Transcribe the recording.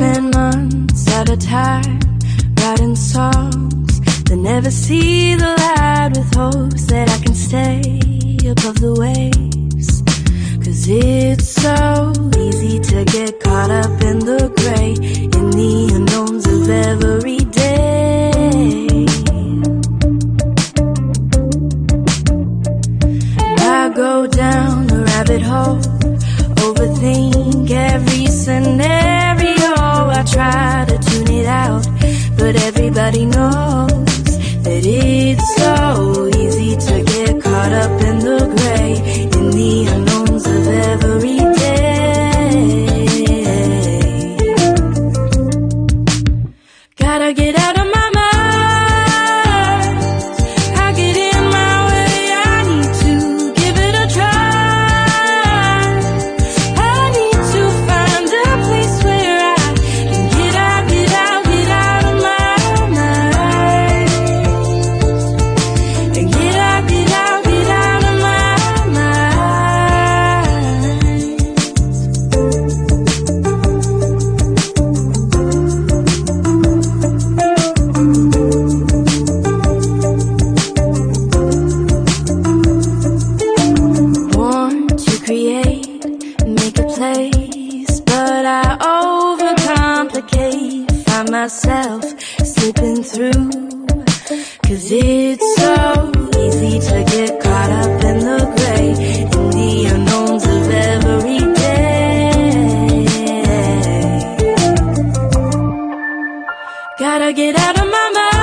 spend months at a time writing songs that never see the light, with hopes that I can stay above the waves. 'Cause it's so easy to get caught up in the gray, in the unknowns of every day. And I go down a rabbit hole, overthink every scenario. I try to tune it out, but everybody knows that it's so easy to get caught up in the gray, in the unknowns of every day. Gotta get out of my mind, I get in my way, I need to give it a try. I need to find a place where I can get out of my mind. And get out of my mind. Want to create, make a place, but I overcomplicate, find myself slipping through. 'Cause it's so easy to get caught up in the gray, in the unknowns of every day. Gotta get out of my mind.